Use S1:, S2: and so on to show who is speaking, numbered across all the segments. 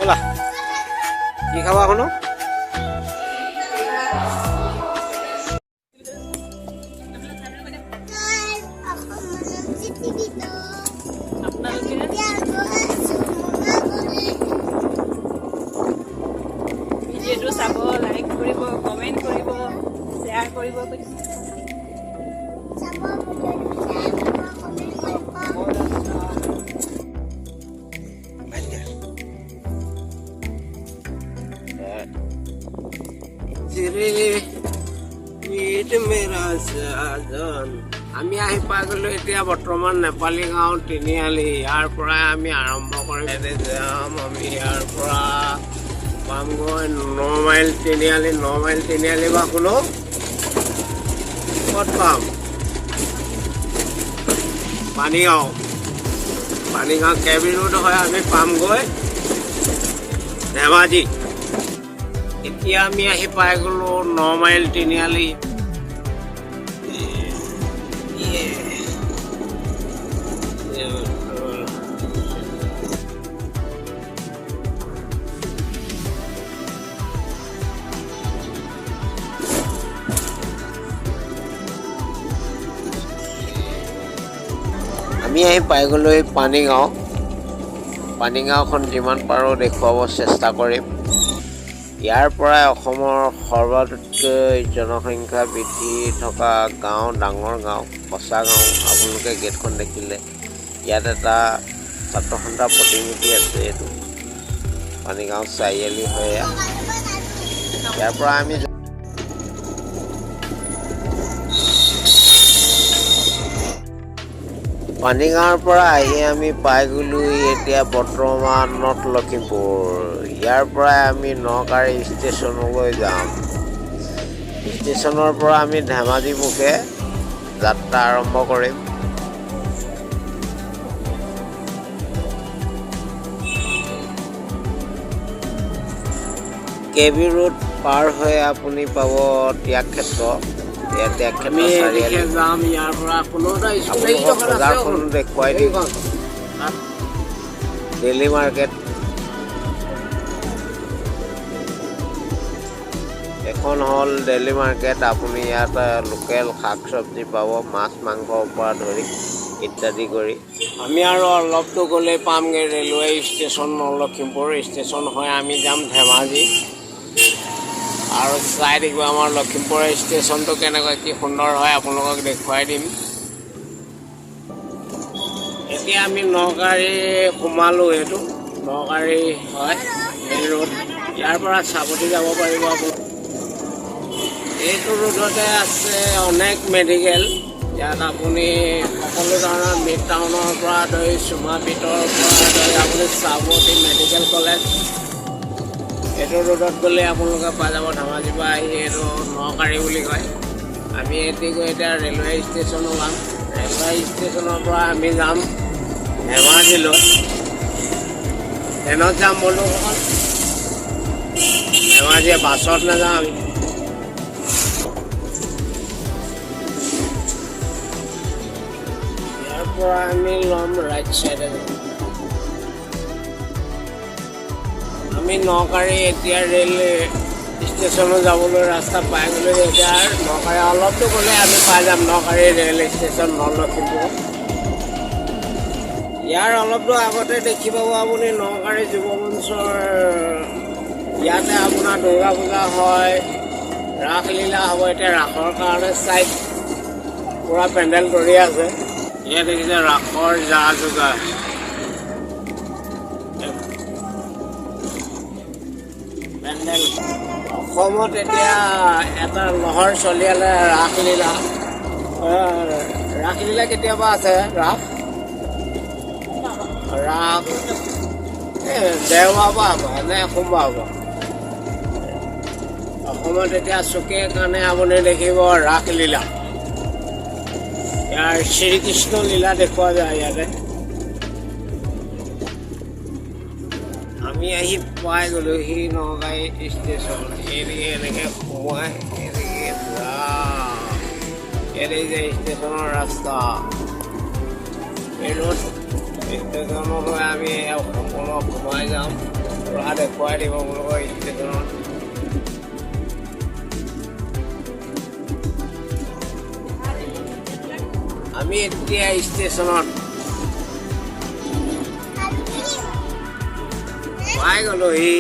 S1: ব'লা কি খাবা শুনো
S2: ভিডিঅ'টো চাব, লাইক কৰিব, কমেণ্ট কৰিব, শ্বেয়াৰ কৰিব।
S1: আমি আহি পাই গলো এতিয়া বৰ্তমান নেপালী গাঁও তিনিআলি। ইয়াৰ পৰাই আমি আৰম্ভ কৰিম। যাম আমি ইয়াৰ পৰা পামগৈ 9 মাইল তিনিআলি। 9 মাইল তিনিআলি বা কোনো ক'ত পাম? পানীগাঁও। পানীগাঁও কেবি ৰোড হয়। আমি পামগৈ ধেমাজি। এতিয়া আমি আহি পাই গলো 9 মাইল তিনিআলি। আমি আহি পাই গলো এই পানীগাঁও। পানীগাঁওখন যিমান পাৰোঁ দেখুৱাব চেষ্টা কৰিম। ইয়াৰ পৰাই অসমৰ সৰ্বাধিককৈ জনসংখ্যা বৃদ্ধি থকা গাঁও, ডাঙৰ গাঁও, সঁচা গাঁও। আপোনালোকে গেটখন দেখিলে ইয়াত এটা ছাত্ৰ সন্থাৰ প্ৰতিমূৰ্তি আছে। এইটো পানীগাঁও চাৰিআলি হয়। ইয়াৰ পৰা আমি পানীগাঁৱৰ পৰা আহি আমি পাই গ'লো এতিয়া বৰ্তমান নৰ্থ লখিমপুৰ। ইয়াৰ পৰাই আমি নকাৰী ষ্টেচনলৈ যাম। ষ্টেচনৰ পৰা আমি ধেমাজি মুখে যাত্ৰা আৰম্ভ কৰিম। কেবি ৰোড পাৰ হৈ আপুনি পাব ত্যাগ ক্ষেত্ৰ। আমি এদিকে যাম। ইয়াৰ পৰা বজাৰখন দেখুৱাই দিম। ডেইলি মাৰ্কেট এখন হ'ল ডেইলি মাৰ্কেট। আপুনি ইয়াত লোকেল শাক চব্জি পাব, মাছ মাংসৰ পৰা ধৰি ইত্যাদি কৰি। আমি আৰু অলপটো গ'লে পামগৈ ৰেলৱে ষ্টেচন। লখিমপুৰ ষ্টেচন হয় আমি যাম ধেমাজি। আৰু চাই থাকিব আমাৰ লখিমপুৰ ষ্টেচনটো কেনেকুৱা কি সুন্দৰ হয়, আপোনালোকক দেখুৱাই দিম। এতিয়া আমি নকাৰী সোমালোঁ। এইটো নকাৰী হয় মেইন ৰোড। ইয়াৰ পৰা চাবতি যাব পাৰিব আপুনি। এইটো ৰোডতে আছে অনেক মেডিকেল। ইয়াত আপুনি সকলো ধৰণৰ মিড টাউনৰ পৰা ধৰি চুমাপিতৰ পৰা ধৰি আপুনি চাবতি মেডিকেল কলেজ। এইটো ৰোডত গ'লে আপোনালোকে পাই যাব। ধেমাজিৰ পৰা আহি এইটো নকাৰী বুলি কয়। আমি এতিয়া ৰেলৱে ষ্টেচন ওলাম। ৰেলৱে ষ্টেচনৰ পৰা আমি যাম ধেমাজিলৈ। ট্ৰেইনত যাম বন্ধুসকল। ধেমাজি বাছত নাযাওঁ আমি। ইয়াৰ পৰা আমি ল'ম ৰাইট চাইডে যাম। আমি নকাৰী এতিয়া ৰেল ষ্টেচনত যাবলৈ ৰাস্তা পাই গ'লোঁ। এতিয়া নকাৰী অলপটো গ'লে আমি পাই যাম নকাৰী ৰেল ষ্টেচন নৰ্থ লখিমপুৰ। ইয়াৰ অলপটো আগতে দেখি পাব আপুনি নকাৰী যুৱ মঞ্চৰ। ইয়াতে আপোনাৰ দুৰ্গা পূজা হয়, ৰাসলীলা হ'ব। এতিয়া ৰাসৰ কাৰণে চাইড পূৰা পেণ্ডেল কৰি আছে। ইয়াত দেখিছে ৰাসৰ যা যোগাৰ। অসমত এতিয়া এটা লহৰ চলি আছে ৰাসলীলা। ৰাসলীলা কেতিয়াবা আছে? ৰাস দেওবাৰ পৰা হ'ব নে সোমবাৰ হ'ব? অসমত এতিয়া চুকে কাৰণে আপুনি দেখিব ৰাসলীলা। ইয়াৰ শ্ৰীকৃষ্ণ লীলা দেখুওৱা যায় ইয়াতে। আমি আহি পাই গ'লোহি নকাৰী ষ্টেচন। এদিকে এনেকৈ সোমাই এদিকে এদিকে ষ্টেচনৰ ৰাস্তা। এই ৰোড ষ্টেচনৰ হৈ আমি সকলো সোমাই যাম। পুৰা দেখুৱাই দিব আপোনালোকৰ ষ্টেচনত। আমি এতিয়া ষ্টেচনত পাই গ'লোহি।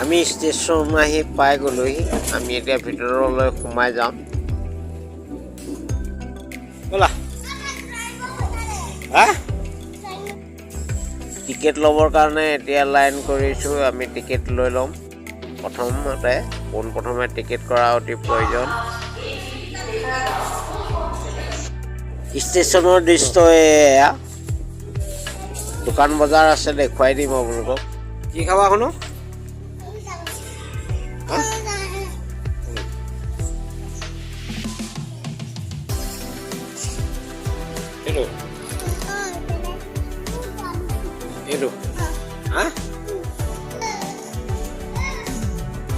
S1: আমি ষ্টেচন আহি পাই গ'লোহি। আমি এতিয়া ভিতৰলৈ সোমাই যাম। ব'লা। হা? টিকেট ল'বৰ কাৰণে এতিয়া লাইন কৰিছোঁ। আমি টিকেট লৈ ল'ম। পোনপ্ৰথমে টিকেট কৰা অতি প্ৰয়োজন। ষ্টেচনৰ দৃশ্য এয়া। দোকান বজাৰ আছে, দেখুৱাই দিম আপোনালোকক। কি খাবা শুনো?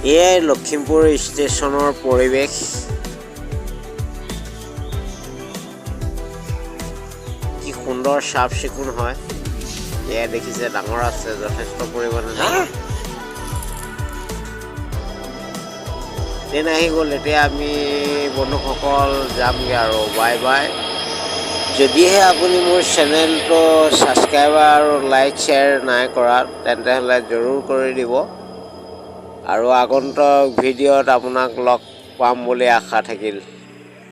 S1: এয়াই লখিমপুৰ ষ্টেচনৰ পৰিৱেশ। কি সুন্দৰ চাফ চিকুণ হয়। এয়া দেখিছে, ডাঙৰ আছে যথেষ্ট পৰিমাণে। ট্ৰেইন আহি গ'ল। এতিয়া আমি বন্ধুসকল যামগৈ আৰু। Bye bye. যদিহে আপুনি মোৰ চেনেলটো ছাবস্ক্ৰাইব আৰু লাইক শ্বেয়াৰ নাই কৰা, তেন্তে হ'লে জৰুৰ কৰি দিব। আৰু আগন্তুক ভিডিঅ'ত আপোনাক লগ পাম বুলি আশা থাকিল।